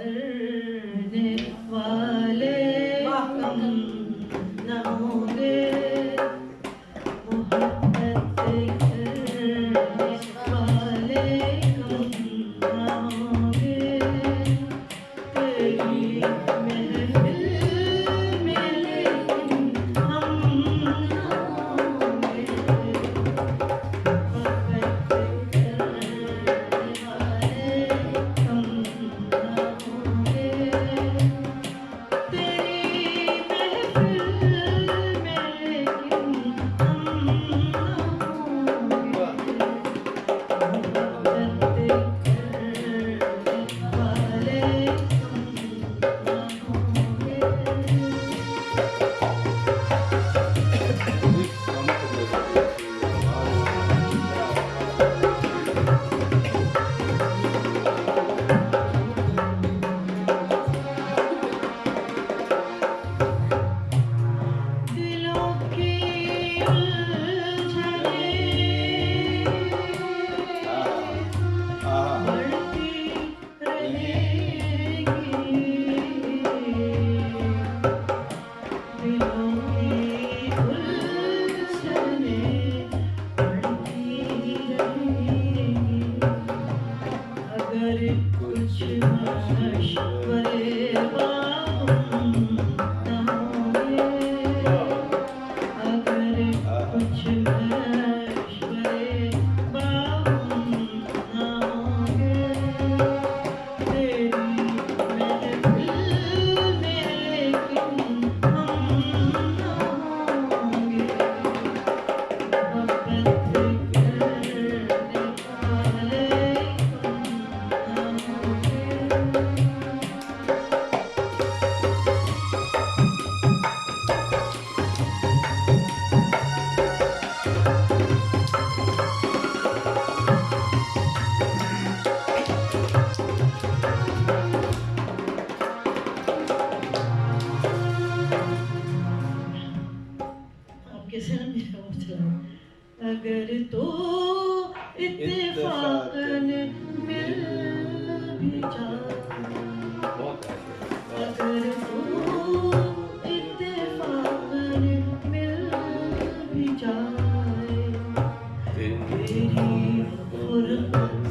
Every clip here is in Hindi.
करने वाले कम न होंगे, मोहब्बत करने वाले कम न होंगे, तेरी महफिल में लेकिन हम न होंगे, मोहब्बत करने वाले कम न होंगे, तेरी महफिल में लेकिन हम न होंगे, मोहब्बत करने वाले कम न होंगे। दिलों की उलझने बढ़ती रहेगी, दिलों की उलझने बढ़ती रहेगी, अगर कुछ मशवरे बाहुम न होंगे, अगर कुछ मशवरे बाहुम न होंगे, तेरी महफिल में लेकिन हम न होंगे, मोहब्बत करने वाले कम न होंगे। आपके सर में हो चला, अगर तो इत्तेफाकन मिल भी जाए, अगर तो इत्तेफाकन मिल भी जाए, तेरी फुरकत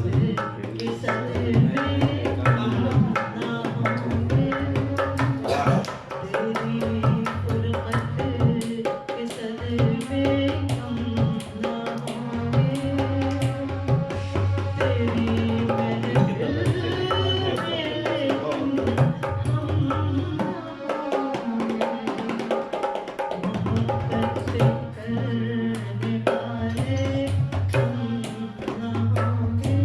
के सदमे हम ना होंगे, तेरी फुरकत के सदमे हम ना होंगे, तेरी महफिल में लेकिन हम ना होंगे, मोहब्बत करने वाले हम ना होंगे।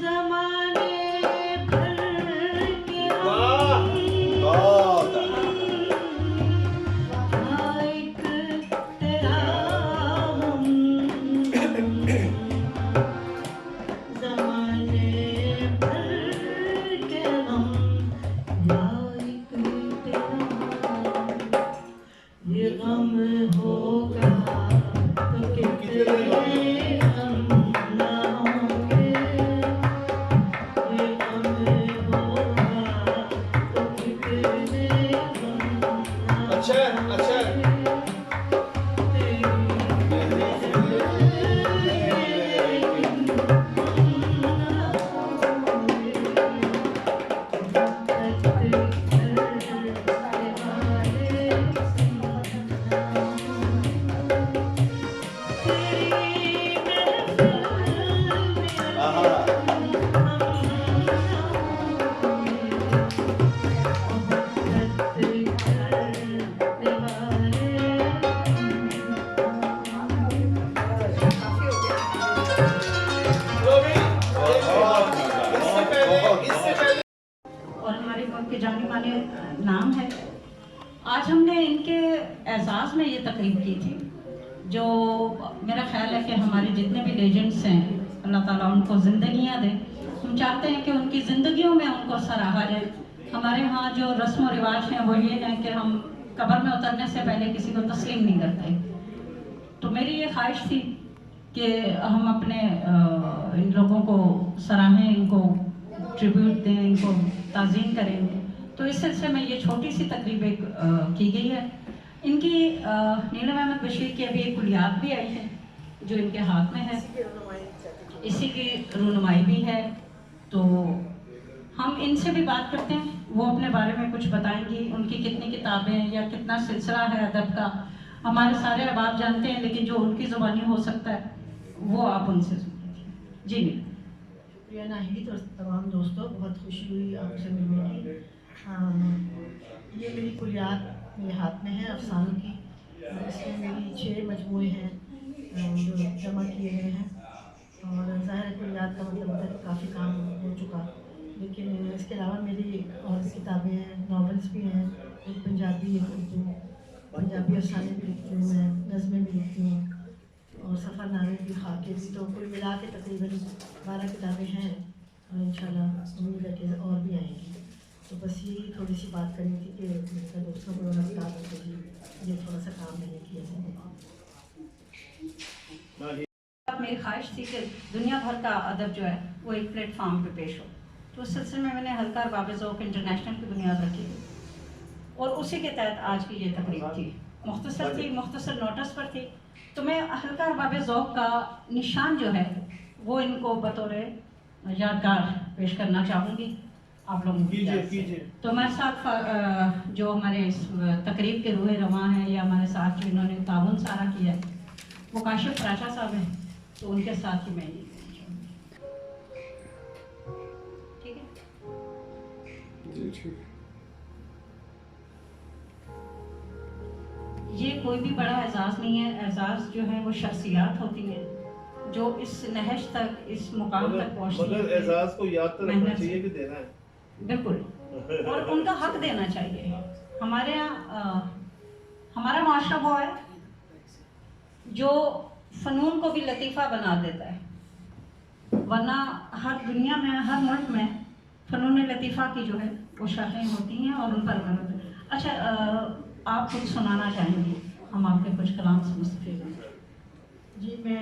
ज़माने भर के हम एक तेरा हम, ज़माने भर के हम एक तेरा हम, ये गम होगा तो कितने हम ना होंगे, ये गम होगा तो कितने हम ना होंगे, तेरी महफिल में लेकिन हम ना होंगे, मोहब्बत करने वाले हम ना होंगे, तेरी और हमारे वक्त के जाने माने नाम है। आज हमने इनके एजाज़ में ये तकरीब की थी, जो मेरा ख्याल है कि हमारे जितने भी लेजेंड्स हैं अल्लाह ताला उनको ज़िंदगियाँ दे, हम चाहते हैं कि उनकी ज़िंदगियों में उनको सराहा जाए। हमारे यहाँ जो रस्म और रिवाज हैं वो ये हैं कि हम कब्र में उतरने से पहले किसी को तस्लीम नहीं करते। तो मेरी ये ख्वाहिश थी कि हम अपने इन लोगों को सराहें, इनको ट्रिब्यूट दें, इनको ताज़ीम करें। तो इस सिलसिले में ये छोटी सी तकरीब की गई है। इनकी नीलम अहमद बशीर की अभी एक कुलियात भी आई है जो इनके हाथ में है, इसी की रूनुमाई भी है। तो हम इनसे भी बात करते हैं, वो अपने बारे में कुछ बताएंगी, उनकी कितनी किताबें या कितना सिलसिला है अदब का। हमारे सारे अहबाब जानते हैं, लेकिन जो उनकी ज़ुबानी हो सकता है वो आप उनसे सुनिए। जी शुक्रिया नाहिद और तमाम दोस्तों, बहुत खुशी हुई आपसे मिलने की। ये मेरी कुलियात मेरे हाथ में है अफसानों की। इसमें मेरी 6 मजमूए हैं जो जमा किए गए हैं, और ज़ाहिर है कुलियात का मतलब होता है कि काफ़ी काम हो चुका। लेकिन इसके अलावा मेरी और भी किताबें हैं, नॉवेल्स भी हैं, एक पंजाबी एक उर्दू। पंजाबी अफसाने भी लिखती हूँ मैं, नज़में भी लिखती हूँ और सफ़रनामे भी, खाके भी। तो कुल मिला के तकरीबन 12 किताबें हैं और इंशाल्लाह उम्मीद है कि और भी आएंगी। तो बस यही थोड़ी सी बात करनी थी कि मेरे दोस्तों को बता दो कि जी ये थोड़ा सा काम मैंने किया है। मेरी ख्वाहिश थी कि दुनिया भर का अदब जो है वो एक प्लेटफॉर्म पे पेश हो। तो उस सिलसिले में मैंने हल्का बाब ज़ौक़ इंटरनेशनल की बुनियाद रखी और उसी के तहत आज की ये तकरीब थी। मुख्तसर थी, मुख्तसर नोटिस पर थी। तो मैं हल्का बाब ज़ौक़ का निशान जो है वो इनको बतौर यादगार पेश करना चाहूँगी आप लोगों की। तो हमारे साथ जो हमारे इस तकरीब के रूह रवां हैं या हमारे साथ जो इन्होंने ताउन सारा किया है वो काशिफ राशा साहब हैं। तो उनके साथ ही मैं ये ठीक है। ये कोई भी बड़ा एजाज़ नहीं है। एजाज़ जो है वो शख्सियात होती हैं जो इस नहज तक, इस मुकाम तक पहुँचती हैं। मगर एजाज़ को याद तो रखना चाहिए कि देना है। बिल्कुल, और उनका हक देना चाहिए। हमारे यहाँ हमारा माशरा वो है जो फ़नून को भी लतीफ़ा बना देता है, वरना हर दुनिया में, हर मुल्क में फ़नून लतीफ़ा की जो है वो शाखें होती हैं और उन पर अच्छा आप कुछ सुनाना चाहेंगे? हम आपके कुछ कलाम से मुस्तफ़ीद हैं। जी मैं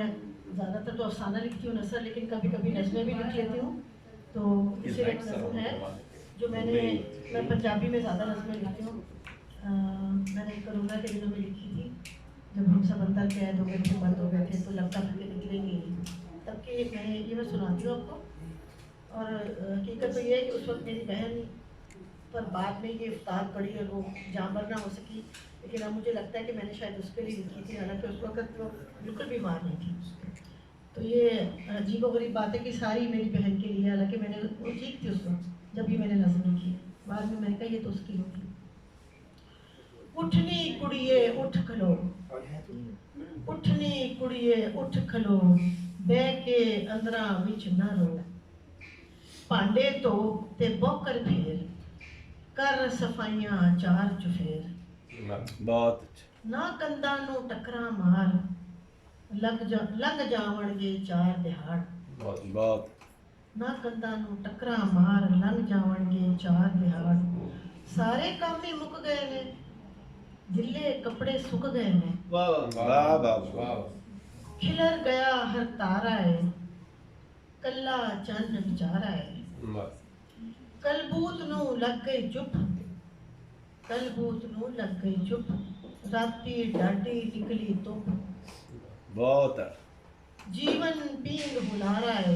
ज़्यादातर तो अफसाना लिखती हूँ नसर, लेकिन कभी कभी नज़में भी लिख लेती हूँ। तो इसे एक नज़म है जो मैं पंजाबी में ज़्यादा नज़में लिखती हूँ। मैंने कोरोना के दिनों में लिखी थी, जब हम सब अंदर कैद हो गए थे, बंद हो गए थे, तो लगता था कि निकलेंगे नहीं। तब के मैं सुनाती हूँ आपको। और हकीकत तो ये है कि उस वक्त मेरी बहन पर बाद में ये इफ्तार पड़ी और वो जामर ना हो सकी, लेकिन अब मुझे लगता है कि मैंने शायद उसके लिए लिखी थी, हालांकि उस वक्त वो बिल्कुल बीमार नहीं थी। तो ये अजीब और गरीब बात है कि सारी मेरी बहन के लिए, हालांकि मैंने वो ठीक थी उस वक्त जब भी मैंने नज़म लिखी। बाद में मैंने कहा ये तो उसकी होगी। उठनी कुड़िए उठ खलो, उठनी कुड़िए उठ खलो, बह के अंदरा विच ना रो, भांडे धो ते बौकर फेर, कर सफाइयां चार चुफेर। बहुत ना कंधा नू टकरा मार, लंघ जावणगे चार दिहाड़। बहुत ना कंधा नू टकरा मार, लंघ जावणगे चार दिहाड़। सारे काम ही मुक गए ने, गिले कपड़े सुक गए ने। वाह वाह वाह। खिलर गया हर तारा है, कल्ला चन्न बेचारा है। कलबूत नू लग गई चुप, कलबूत नू लग गई चुप, राती डाडी निकली धुप। बहुत जीवन पींग हुलारा है,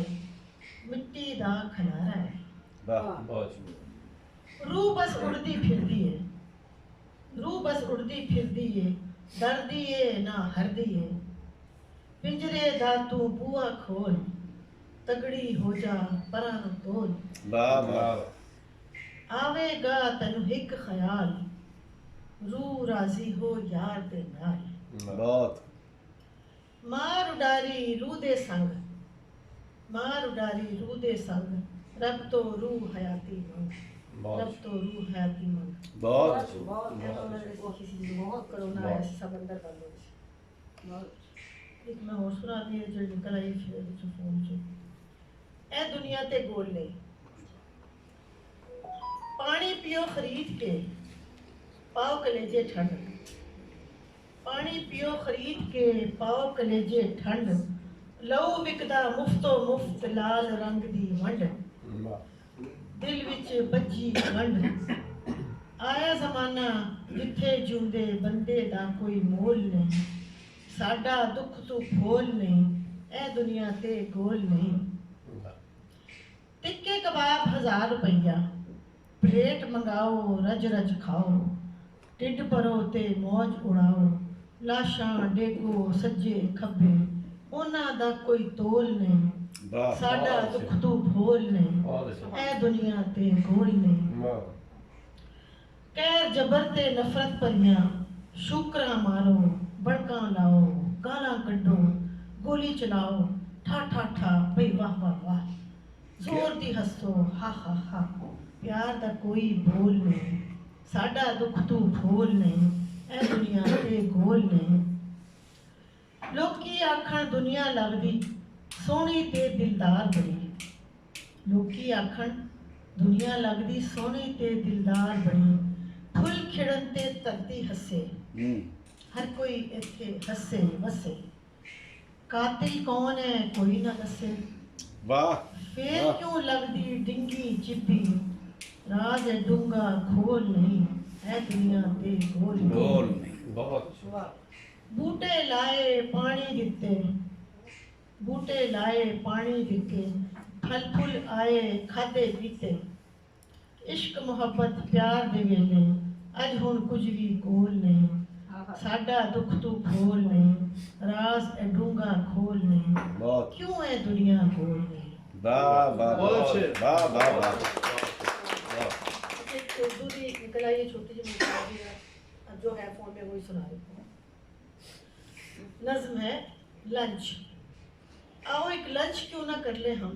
मिट्टी दा खलारा है। रूह बस उड़दी फिरदी है, रूह बस उड़दी फिरदी है, डरदी है ना हरदी है। पिंजरे दा तू बुआ खोल, तगड़ी हो जा परां नू तोल। वाह वाह। आवेगा तैनू हिक ख्याल, रूह राजी हो यार दे नाल। बहुत मार उडारी रूह दे संग, मार उडारी रूह दे संग, रब तो रूह हयाती मंग, रब तो रूह हयाती मंग। बहुत बहुत कोरोना है, सब अंदर बंद हो गए। एक मैं और सुना दी जो निकल आई फिर फोन से। ए दुनिया ते गोल नहीं। पानी पियो खरीद के पाओ कलेजे ठंड, पानी पियो खरीद के पाओ कलेजे ठंड, लहू विकदा मुफ्तो मुफ्त लाल रंग दी वंड, दिल विच बज्जी वंड। आया जमाना जिथे जूंदे बंदे दा कोई मोल नहीं, साडा दुख तू खोल नहीं, ए दुनिया ते गोल नहीं। टिक्के कबाब 1000 रुपया, प्लेट मंगाओ रज रज खाओ, ढिड भरो ते मौज उड़ाओ, लाशां डेगो सज्जे खब्बे, उन्हां दा कोई तोल नहीं, वाह साडा दुख तू भोल नहीं, ए दुनिया ते गोल नहीं। कैर जबर ते नफरत भरियां शुक्रां मारो, बड़कां लाओ, गालां कड्डो, गोली चलाओ, ठा ठा ठा भई वाह वाह वाह, जोर दी हसो हा हा हा, प्यार दा कोई बोल नहीं, साडा दुख तू भोल नहीं, ए दुनिया ते गोल नहीं। लोकी आखण दुनिया लगदी सोहनी ते दिलदार बड़ी, लोकी आखण दुनिया लगदी सोहनी ते दिलदार बड़ी, फुल खिड़न ते धरती हसे, हर कोई इत्थे हसे वसे, कातिल कौन है कोई ना दसे, वाह फिर वाह। क्यों लगदी डिंगी चिप्पी, राज है डूंगा खोल नहीं, है दुनिया ते गोल गोल नहीं। नहीं। बहुत बूटे लाए पानी दिते, बूटे लाए पानी दिते, फल फूल आए खादे पीते, इश्क मोहब्बत प्यार दे वेले, अज हुण कुछ भी कोल नहीं, साडा दुख तू खोल नहीं, राज है डूंगा खोल नहीं, बहुत क्यों है दुनिया गोल नहीं। वाह वाह बहुत अच्छे। वाह वाह वाह। एक उर्दू भी निकल आई है छोटी सी मुझे जो है फोन में वही सुना रही हूँ। नज्म है लंच। आओ एक लंच क्यों ना कर ले हम,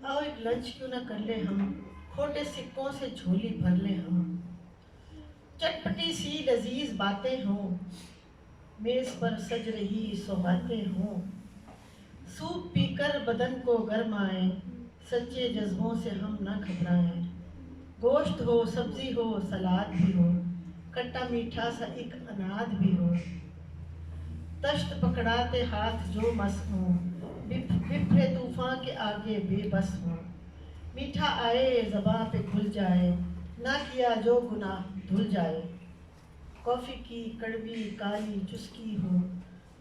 आओ एक लंच क्यों ना कर ले हम, खोटे सिक्कों से झोली भर ले हम, चटपटी सी लजीज बातें हों, मेज पर सज रही सौगातें हों, सूप पीकर बदन को गरमाएं, सच्चे जज्बों से हम ना घबराएं, गोश्त हो सब्जी हो सलाद भी हो, खट्टा मीठा सा एक अनाज भी हो, तश्त पकड़ाते हाथ जो मस हो, बिफरे तूफान के आगे बेबस हो, मीठा आए ज़बां पे घुल जाए, ना किया जो गुनाह धुल जाए, कॉफ़ी की कड़वी काली चुस्की हो,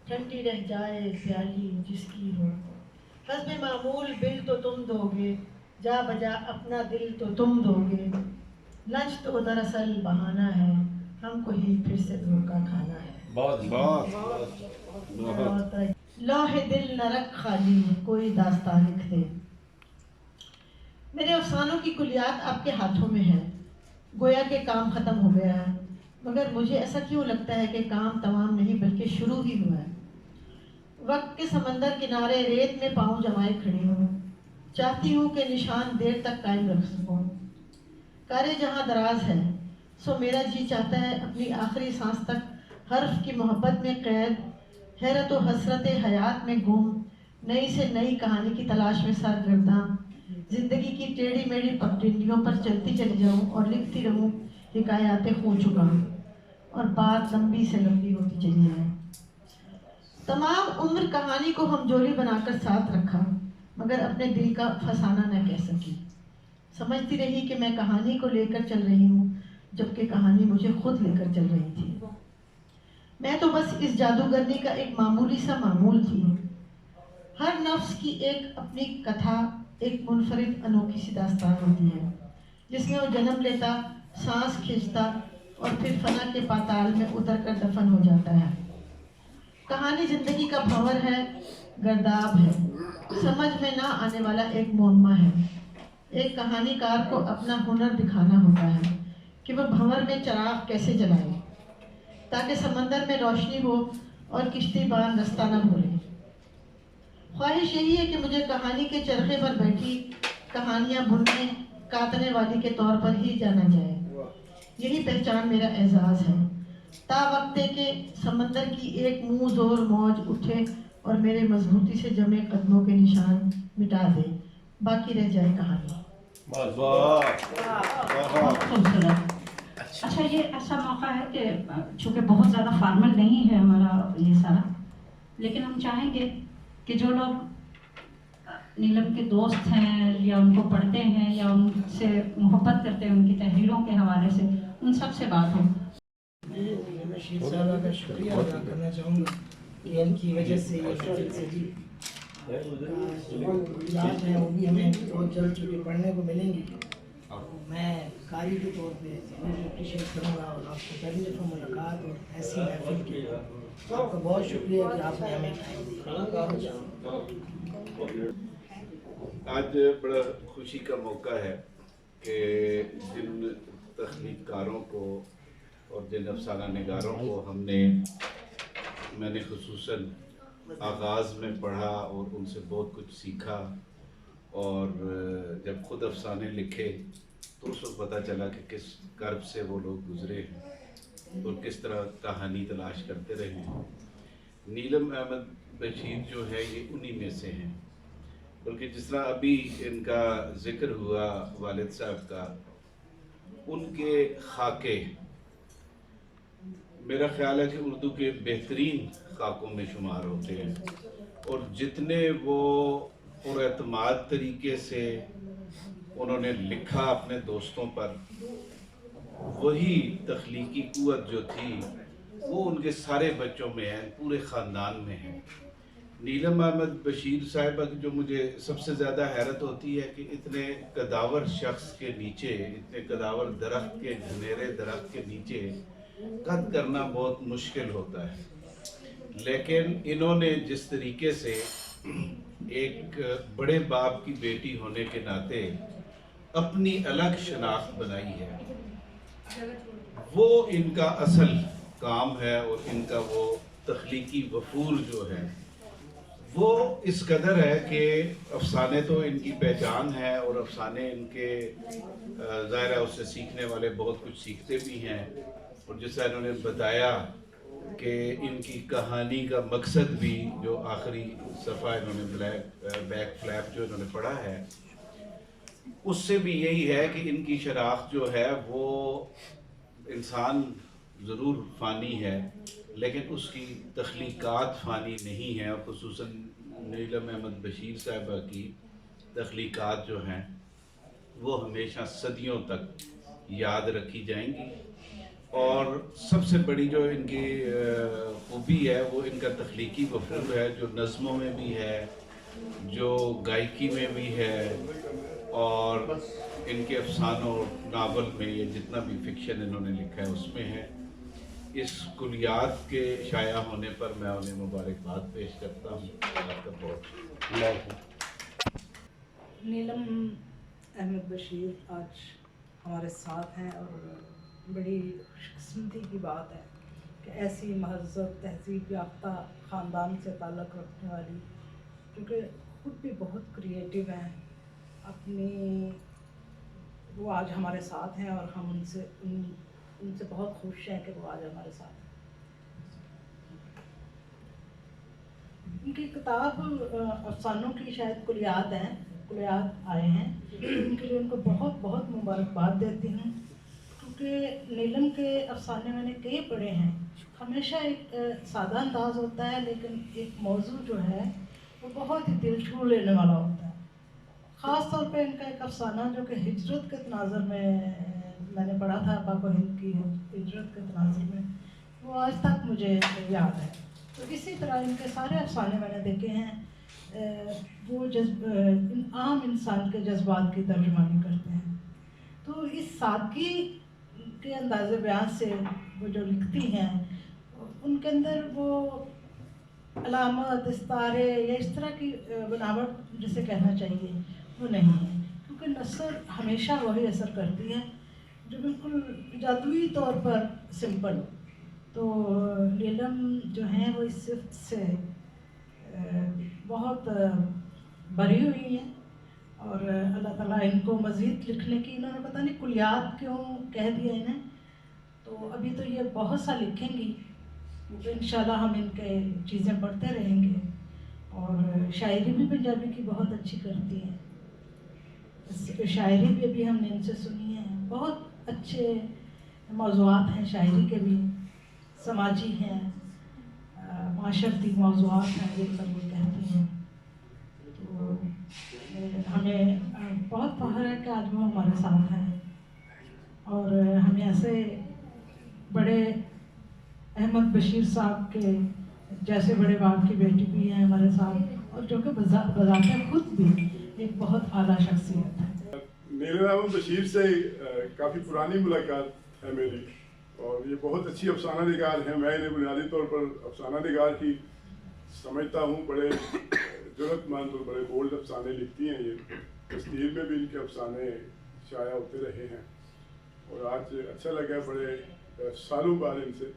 ठंडी रह जाए प्याली जिसकी हो, हस्बे मामूल बिल तो तुम दोगे, जा बजा अपना दिल तो तुम दोगे, लंच तो दरअसल बहाना है, हमको ही फिर से धोखा खाना है। बहुत बहुत और लौहे दिल न रख खाली, कोई दास्तान लिख दे। मेरे अफसानों की कुलियात आपके हाथों में है, गोया के काम ख़त्म हो गया है, मगर मुझे ऐसा क्यों लगता है कि काम तमाम नहीं बल्कि शुरू ही हुआ है। वक्त के समंदर किनारे रेत में पाँव जमाए खड़ी हूँ, चाहती हूँ कि निशान देर तक कायम रख सकूँ। कार्य जहाँ दराज है सो मेरा जी चाहता है अपनी आखिरी सांस तक हर्फ की मोहब्बत में कैद, हैरत व हसरत हयात में गुम, नई से नई कहानी की तलाश में सरगर्दां, जिंदगी की टेढ़ी मेढ़ी पगडंडियों पर चलती चली जाऊं और लिखती रहूं हिकायातें खो चुका और बात लंबी से लंबी होती चली जाए। तमाम उम्र कहानी को हम जोली बनाकर साथ रखा, मगर अपने दिल का फसाना न कह सकी। समझती रही कि मैं कहानी को लेकर चल रही हूँ, जबकि कहानी मुझे खुद लेकर चल रही थी। मैं तो बस इस जादूगरनी का एक मामूली सा मामूल थी। हर नफ्स की एक अपनी कथा, एक मुनफरिद अनोखी सी दास्तान होती है, जिसमें वो जन्म लेता, सांस खींचता और फिर फना के पाताल में उतरकर दफन हो जाता है। कहानी जिंदगी का भंवर है, गर्दाब है, समझ में ना आने वाला एक मोनमा है। एक कहानीकार को अपना हुनर दिखाना होता है कि वह भंवर में चिराग कैसे जलाए ताकि समंदर में रोशनी हो और किश्तीबान रास्ता न भूले। ख्वाहिश यही है कि मुझे कहानी के चरखे पर बैठी कहानियाँ बुनने काटने वाली के तौर पर ही जाना जाए। यही पहचान मेरा एजाज़ है। ता वक्ते के समंदर की एक मुँह जोर मौज उठे और मेरे मजबूती से जमे कदमों के निशान मिटा दे, बाकी रह जाए कहानी। वाह बहुत खूबसूरत। अच्छा, ये ऐसा मौका है कि चूँकि बहुत ज़्यादा फॉर्मल नहीं है हमारा ये सारा, लेकिन हम चाहेंगे कि जो लोग नीलम के दोस्त हैं या उनको पढ़ते हैं या उनसे मोहब्बत करते हैं उनकी तहरीरों के हवाले से, उन सब से बात हो। मैं बशीर साहब का शुक्रिया अदा करना चाहूँगा कि इनकी वजह से ये महफिल सजी। याद है वो भी हमें बहुत जल्द चुके पढ़ने को मिलेंगी। मैं कारी के तौर पे अप्रिशिएट करूँगा और आपको पहली दफ़ा मुलाकात और ऐसी महफिल के लिए आपका बहुत शुक्रिया कि आपने हमें टाइम दिया। आज बड़ा खुशी का मौका है कि जिन तख्लीकारों को और जिन अफसाना निगारों को मैंने खुसूसन आगाज़ में पढ़ा और उनसे बहुत कुछ सीखा, और जब खुद अफसाने लिखे तो उस वक्त पता चला कि किस कर्ब से वो लोग गुज़रे हैं और किस तरह कहानी तलाश करते रहे हैं। नीलम अहमद बशीर जो है ये उन्हीं में से हैं। बल्कि जिस तरह अभी इनका जिक्र हुआ वालिद साहब का, उनके खाके मेरा ख्याल है कि उर्दू के बेहतरीन खाकों में शुमार होते हैं, और जितने वो पुरएतमाद तरीके से उन्होंने लिखा अपने दोस्तों पर, वही तख्लीकी कुव्वत जो थी वो उनके सारे बच्चों में है, पूरे ख़ानदान में है। नीलम अहमद बशीर साहिबा की जो मुझे सबसे ज़्यादा हैरत होती है कि इतने कदावर शख्स के नीचे, इतने कदावर दरख्त के, घनेरे दरख्त के नीचे कद करना बहुत मुश्किल होता है, लेकिन इन्होंने जिस तरीके से एक बड़े बाप की बेटी होने के नाते अपनी अलग शनाख्त बनाई है, वो इनका असल काम है। और इनका वो तख्लीकी वफूर जो है वो इस कदर है कि अफसाने तो इनकी पहचान है, और अफसाने इनके ज़ाहिर है उससे सीखने वाले बहुत कुछ सीखते भी हैं। और जैसा इन्होंने बताया कि इनकी कहानी का मकसद भी, जो आखिरी सफ़ा इन्होंने बैक फ्लैप जो इन्होंने पढ़ा है, उससे भी यही है कि इनकी शनाख्त जो है वो इंसान ज़रूर फ़ानी है, लेकिन उसकी तख्लीकात फ़ानी नहीं है। और खुसूसन नीलम अहमद बशीर साहिबा की तख्लीकात जो हैं वो हमेशा सदियों तक याद रखी जाएंगी। और सबसे बड़ी जो इनकी खूबी है वो इनका तख्लीकी वफूर है, जो नज़्मों में भी है, जो गायकी में भी है, और इनके अफसानों नावल में ये जितना भी फिक्शन इन्होंने लिखा है उसमें है। इस कुलियात के शाया होने पर मैं उन्हें मुबारकबाद पेश करता हूँ। आपका बहुत नीलम अहमद बशीर आज हमारे साथ हैं और बड़ी खुशकिस्मती की बात है कि ऐसी महज़्ज़ब तहज़ीब याफ्ता ख़ानदान से ताल्लुक़ रखने वाली, क्योंकि खुद भी बहुत क्रिएटिव हैं अपनी, वो आज हमारे साथ हैं और हम उनसे बहुत खुश हैं कि वो आज हमारे साथ हैं। उनकी किताब अफसानों की शायद कुलियात आए हैं, उनके लिए उनको बहुत बहुत मुबारकबाद देती हूँ, क्योंकि नीलम के अफसाने मैंने कई पढ़े हैं। हमेशा एक सादा अंदाज़ होता है, लेकिन एक मौजू जो है वो बहुत ही दिल छू लेने वाला होता है। ख़ास तौर पे इनका एक अफसाना जो कि हिजरत के तनाज़ुर में मैंने पढ़ा था, पाक और हिंद की हिजरत के तनाज़ुर में, वो आज तक मुझे याद है। तो इसी तरह इनके सारे अफसाने मैंने देखे हैं, वो आम इंसान के जज्बात की तर्जुमानी करते हैं। तो इस सादगी के अंदाज़े बयान से वो जो लिखती हैं, उनके अंदर वो अलामत, इस्तारे या इस तरह की बनावट जिसे कहना चाहिए वो नहीं है, क्योंकि नस्र हमेशा वही असर करती है जो बिल्कुल जादुई तौर पर सिंपल। तो नीलम जो हैं वो इस सिफ्त से बहुत भरी हुई हैं, और अल्लाह ताला इनको मज़ीद लिखने की, इन्होंने पता नहीं कुलियात क्यों कह दिया इन्हें, तो अभी तो ये बहुत सा लिखेंगी, तो इंशाल्लाह हम इनके चीज़ें पढ़ते रहेंगे। और शायरी भी पंजाबी की बहुत अच्छी करती हैं। शायरी भी अभी हमने इनसे सुनी है, बहुत अच्छे मौज़ूआत हैं शायरी के भी, समाजी हैं, माशरती मौज़ूआत हैं जिन पर वो कहती हैं। तो हमें बहुत फ़ख्र है कि आज वो हमारे साथ हैं और हमें ऐसे बड़े अहमद बशीर साहब के जैसे बड़े बाप की बेटी भी हैं हमारे साथ, और जो कि बज़ाते खुद भी एक बहुत आला शख्सियत है। नीलम अहमद बशीर से काफ़ी पुरानी मुलाकात है मेरी, और ये बहुत अच्छी अफसाना निगार हैं। मैं इन्हें बुनियादी तौर पर अफसाना निगार ही समझता हूँ। बड़े ज़रूरतमंद और बड़े बोल्ड अफसाने लिखती हैं ये। तस्दीर में भी इनके अफसाने शाया होते रहे हैं, और आज अच्छा लगा, बड़े सालों बाद इनसे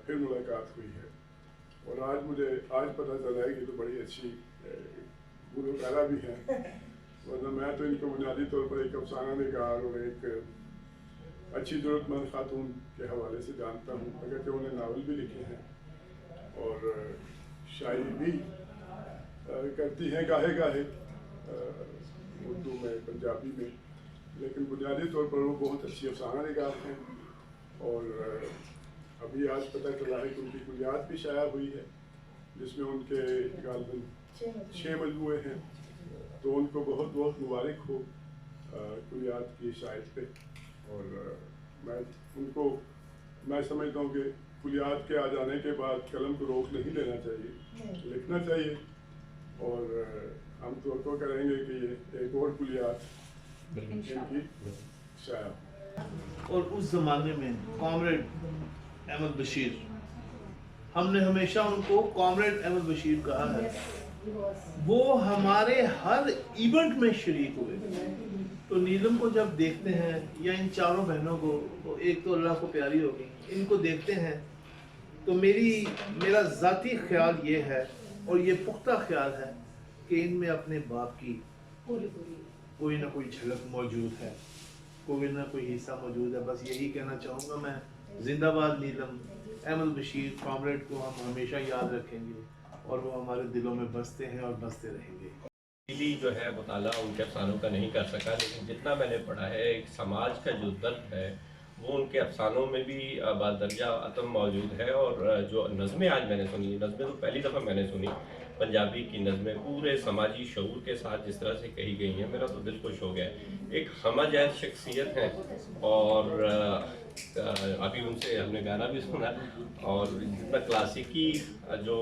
फिर मुलाकात हुई है। और आज मुझे पता चला है कि तो बड़ी अच्छी गुलकारा भी हैं, वरना मैं तो इनको बुनियादी तौर पर एक अफसाना निगार और एक अच्छी ज़रूरतमंद खातून के हवाले से जानता हूँ। अगर कि उन्हें नावल भी लिखे हैं और शायरी भी करती हैं गाहे गाहे, उर्दू में, पंजाबी में, लेकिन बुनियादी तौर पर वो बहुत अच्छी अफसाना निगार हैं। और अभी आज पता चला है कि उनकी कुलियात भी शाया हुई है, जिसमें उनके गालिबन 6 मजमूए हैं। तो उनको बहुत बहुत मुबारक हो कुलियात की शायद पे। और मैं समझता हूँ कि कुलियात के आ जाने के बाद कलम को रोक नहीं लेना चाहिए, लिखना चाहिए। और हम तो करेंगे कि ये एक और कुलियात इनकी शाया। और उस ज़माने में कॉमरेड अहमद बशीर, हमने हमेशा उनको कॉमरेड अहमद बशीर कहा है। वो हमारे हर इवेंट में शरीक हुए। तो नीलम को जब देखते हैं, या इन चारों बहनों को, तो एक तो अल्लाह को प्यारी होगी, इनको देखते हैं तो मेरा ज़ाती ख्याल ये है, और ये पुख्ता ख्याल है, कि इनमें अपने बाप की कोई ना कोई झलक मौजूद है, कोई ना कोई हिस्सा मौजूद है। बस यही कहना चाहूँगा मैं। जिंदाबाद नीलम अहमद बशीर कॉमरेड को हम हमेशा याद रखेंगे, और वो हमारे दिलों में बसते हैं और बसते रहेंगे। जो है मुताला उनके अफसानों का नहीं कर सका, लेकिन जितना मैंने पढ़ा है, एक समाज का जो दर्द है वो उनके अफसानों में भी बादर्जा अतम मौजूद है। और जो नज़में आज मैंने सुनी, नज़में तो पहली दफ़ा मैंने सुनी, पंजाबी की नज़में पूरे समाजी शऊर के साथ जिस तरह से कही गई हैं, मेरा तो दिल खुश हो गया। एक हमजायज़ शख्सियत है, और अभी उनसे हमने गाना भी सुना, और जितना क्लासिकी जो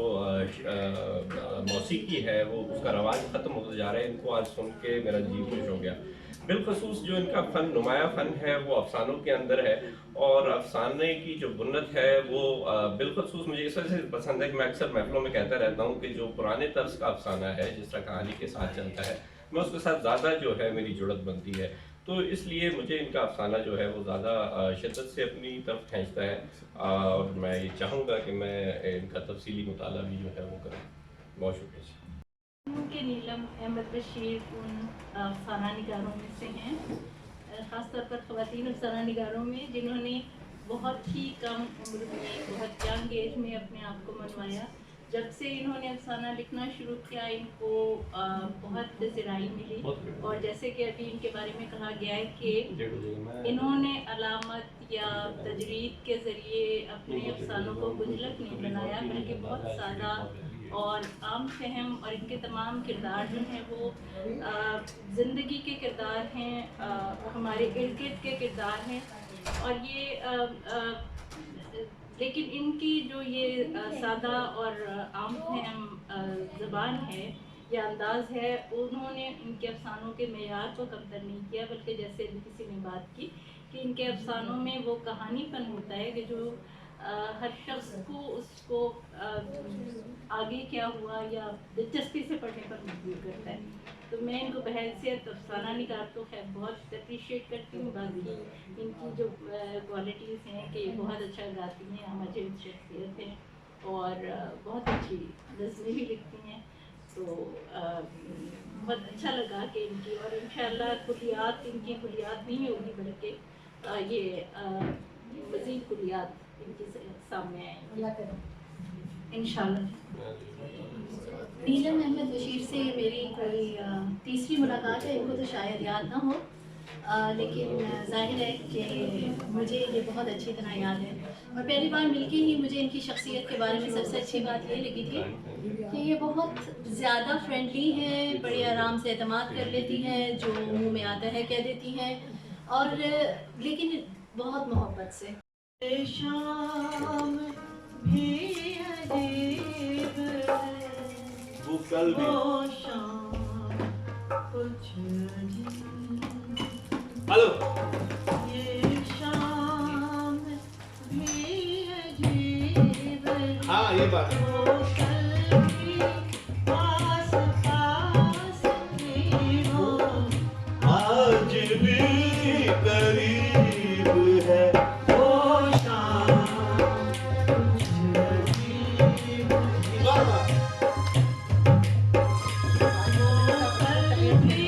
मौसीकी है वो उसका रवाज ख़त्म होता जा रहा है। इनको आज सुन के मेरा जी खुश हो गया। बिलखसूस जो इनका फ़न, नुमाया फ़न है, वो अफसानों के अंदर है, और अफसाने की जो बुन्नत है वो बिलखसूस मुझे इस वजह से पसंद है कि मैं अक्सर महफिलों में कहता रहता हूँ कि जो पुराने तर्ज का अफसाना है, जिस तरह कहानी के साथ चलता है, मैं उसके साथ ज़्यादा जो है मेरी जुड़त बनती है। तो इसलिए मुझे इनका अफसाना जो है वो ज़्यादा शिद्दत से अपनी तरफ खींचता है, और मैं ये चाहूँगा कि मैं इनका तफसीली मुताला भी जो है वो करूँ। बहुत शुक्रिया। के नीलम अहमद बशीर उन अफसाना निगारों में से हैं, ख़ासतौर पर ख़वातीन अफसाना निगारों में, जिन्होंने बहुत ही कम उम्र में, बहुत यंग एज में अपने आप को मनवाया। जब से इन्होंने अफसाना लिखना शुरू किया, इनको बहुत ज़राई मिली, और जैसे कि अभी इनके बारे में कहा गया है कि इन्होंने अलामत या तजरीद के ज़रिए अपने अफसानों को गुंजलक नहीं बनाया, बल्कि बहुत सादा और आम फहम, और इनके तमाम किरदार जो हैं वो ज़िंदगी के किरदार हैं, हमारे इर्द गिर्द के किरदार हैं। और ये लेकिन इनकी जो ये सादा और आम फहम ज़बान है या अंदाज़ है, उन्होंने इनके अफसानों के मेयार को कमतर नहीं किया, बल्कि जैसे किसी ने बात की कि इनके अफसानों में वो कहानीपन होता है कि जो हर शख्स को उसको आगे क्या हुआ या दिलचस्पी से पढ़ने पर मजबूर करता है। तो मैं इनको बहैसियत अफसाना निगार तो खैर बहुत अप्रिशिएट करती हूँ। बाकी इनकी जो क्वालिटीज़ हैं कि बहुत अच्छा गाती हैं, हमारी शख्सियत है, और बहुत अच्छी नज़में भी लिखती हैं। तो बहुत अच्छा लगा कि इनकी, और इंशाअल्लाह कुलियात, इनकी कुलियात नहीं होगी बल्कि ये मज़ीद कुलियात इनके सामने आएंगी। इंशाल्लाह। नीलम अहमद बशीर से मेरी कोई तीसरी मुलाकात है, इनको तो शायद याद ना हो, लेकिन जाहिर है कि मुझे ये बहुत अच्छी तरह याद है। और पहली बार मिलके ही मुझे इनकी शख्सियत के बारे में सबसे अच्छी बात ये लगी थी कि ये बहुत ज़्यादा फ्रेंडली हैं, बड़े आराम से एतमाद कर लेती हैं, जो मुंह में आता है कह देती हैं, और लेकिन बहुत मोहब्बत से। शाम भी अजीब वो कल भी वो शाम कुछ हेलो ये शाम भी अजीब हाँ ये बात है। वो कल भी पास पास थी वो आज भी करीब है वो शाम कुछ अजीब बार बार वो कल भी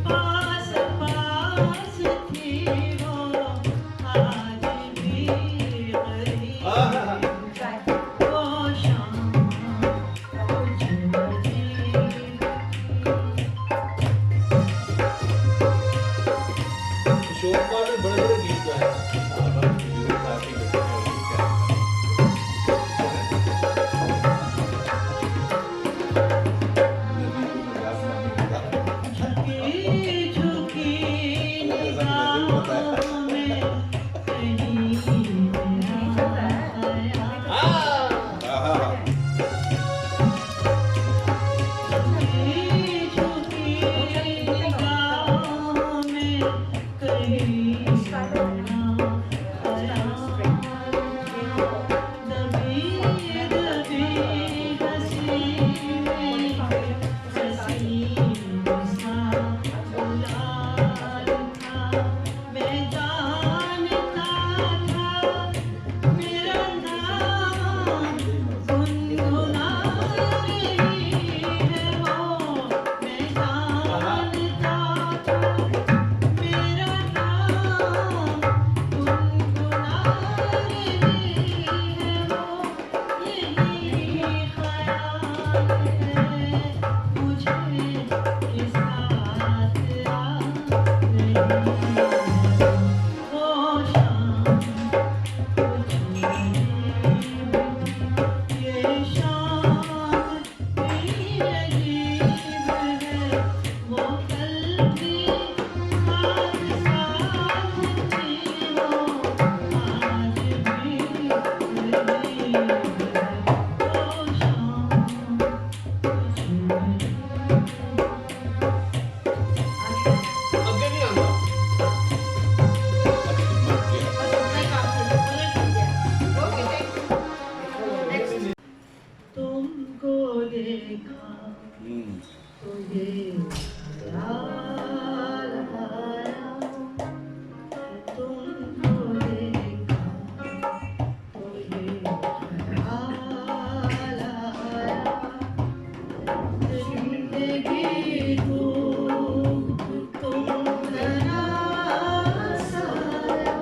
पास पास थी वो आज भी करीब वो शाम कुछ अजीब किशोर कुमार ने बड़े बड़े गीत गाए। झुकी झुकी निगाहों में कहीं आया झुकी झुकी निगाहों में कहीं दबी दबी हंसी में हंसी सा गुलाल था मैं जानता था मेरा नाम गुनगुना रही है वो मैं जानता था मेरा नाम गुनगुना रही है वो यही ख्याल है मुझे के साथ आ रही है वो शाम कुछ अजीब ये शाम भी अजीब है वो कल भी साथ साथ थी वो आज भी करीब है वो शाम कुछ अगे नहीं आना तुमको देखा तो ये ख्याल आया तुमको देखा तो ये ख्याल आया जिंदगी को तुम तरह साया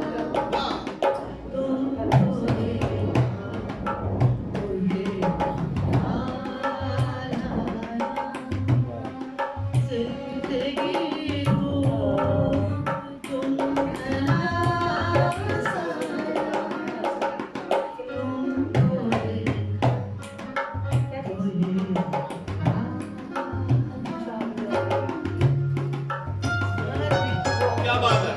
तुमको देखा तो ये ख्याल आया जिंदगी को तुम तरह साया तुमको देखा तो ये क्या बात है।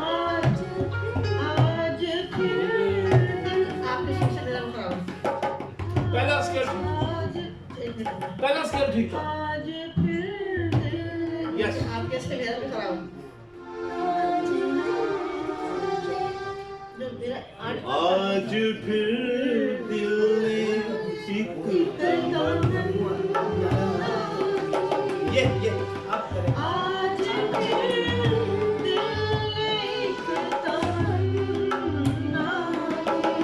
आज आज फिर आपने शिक्षा दिला बताओ पहला स्केल आज एक मिनट पहला स्केल ठीक था। आज फिर Yes. आप कैसे मेरा भी कराओ जो मेरा आज फिर दिल ने एक ये आप करें। आज फिर दिल एक तमन्ना की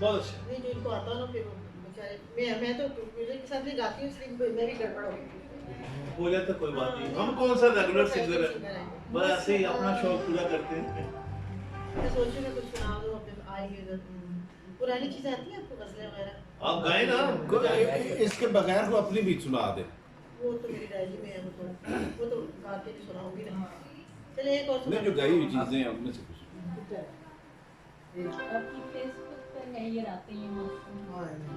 बहुत अच्छा। नहीं जो इनको आता हो ना फिर बेचारे मैं तो म्यूजिक के साथ भी गाती हूँ इसलिए मेरी गड़बड़ हो गई। हो जाता कोई बात नहीं, हम कौन सा रेगुलर सिंगर है, बस ऐसे ही अपना शौक पूरा करते हैं। मैं सोच रही हूँ कुछ सुना दो अपने आएंगे इधर। पुरानी चीजें आती हैं आपको गजलें वगैरह? आप गाए ना, इसके बगैर को अपनी भी सुना दे। वो तो मेरी डायरी में है, वो तो गा के नहीं सुनाऊंगी ना। चलिए एक और नहीं, जो गाई हुई चीजें हैं उनमें से कुछ। आपकी फेसबुक पर नजर आती हैं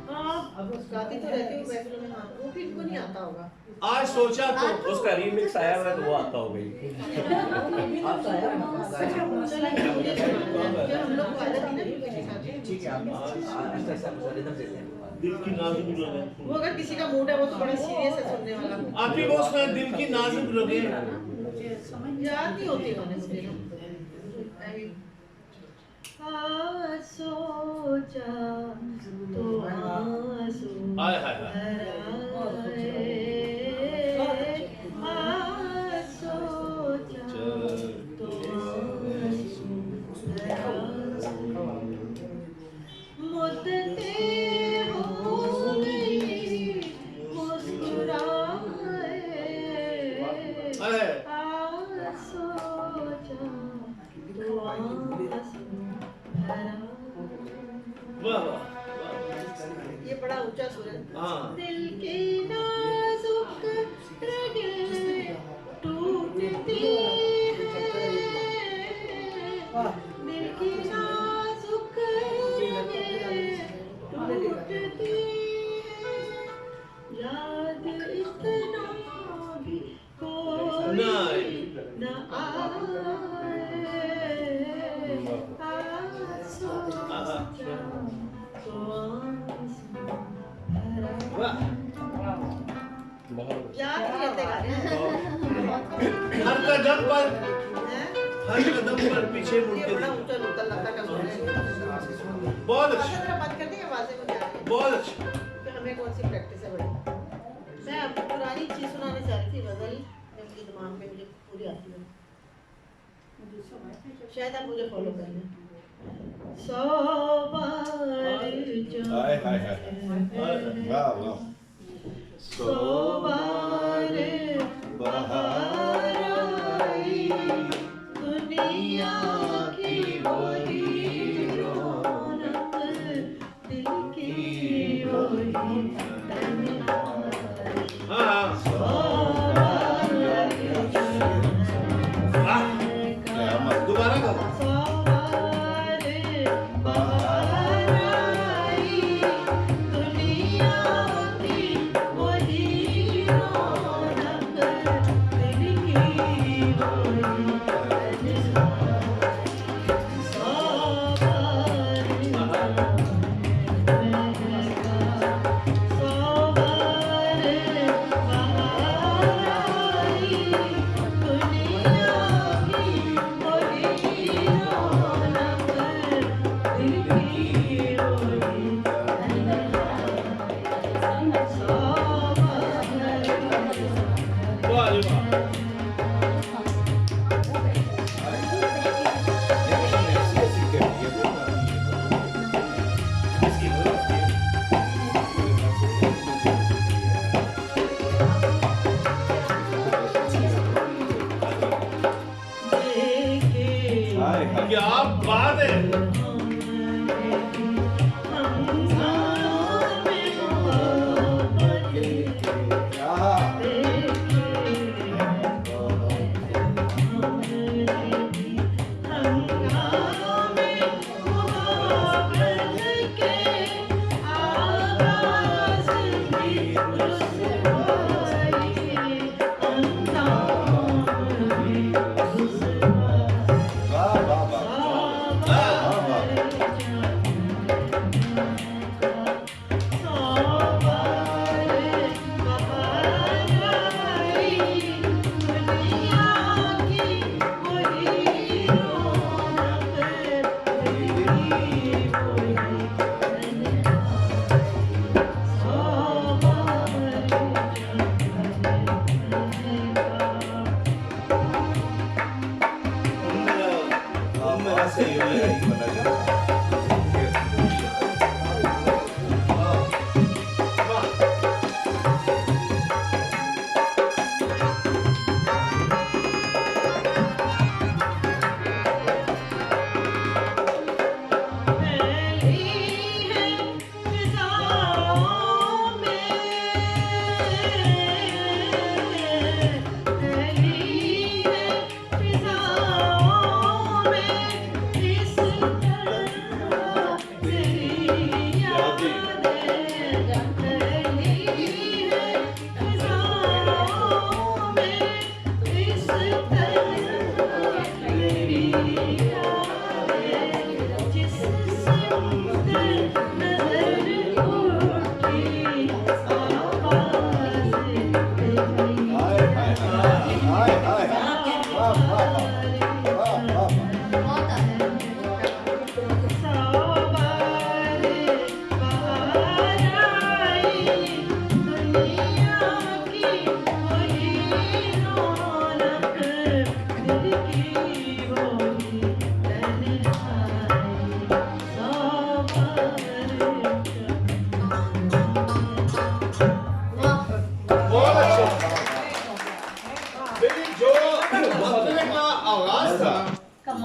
हाँ अब गाती तो रहती हूँ महफिलों में। हाँ वो भी इनको नहीं आता होगा। आज सोचा तो उसका रीमिक्स आया हुआ है तो वो आता हो गई। हम लोग को आदत नहीं ना ठीक है, दिल की नाजुक रगे, वो अगर किसी का मूड है वो थोड़ा सीरियस है सुनने वाला। आप ही बॉस में दिल की नाजुक रगे। याद नहीं होती गाने मुझे ना। सोचा तो आंसू हाय हाय हाय, सोचा तो आंसू मुद्दते हो गई मुस्कुराए सोचा तो आंसू वाह वाह, ये बड़ा ऊंचा सुर है। हाँ। दिल की नाजुक रगें टूटती हैं, दिल की नाजुक रगें टूटती हैं, याद इतना भी कोई न याद नहीं रहते गाने। हर कदम पर पीछे मुड़ ये के बड़ा देखो। ऊंचा लुत्ता लता का सुर है। बहुत अच्छा, जरा बंद कर दी आवाजें मुझे आ रही हैं। बहुत अच्छा। कि हमें कौन सी प्रैक्टिस है बड़ी। मैं आपको पुरानी चीज सुनाने चाह रही थी, गजल जो मुझे दिमाग में मुझे पूरी आती है। शायद आप मुझे फॉलो कर लें। सौ बार जो हाय हाय हाय, वाह वाह। सौ बार बहार आई, दुनिया की वही रौनक, दिल की वही तन्हाई। हाँ सौ बार दोबारा गाओ। सौ बार बहार आई, दुनिया की वही रौनक, दिल की वही तन्हाई। सौ बार सौ बार बहार आई, दुनिया की वही रौनक, दिल की वही तन्हाई। सौ बार वाह जी वाह। हाय हाय, क्या बात है। वाह वाह वाह, वाह वाह। फिर जो मसले का आगाज था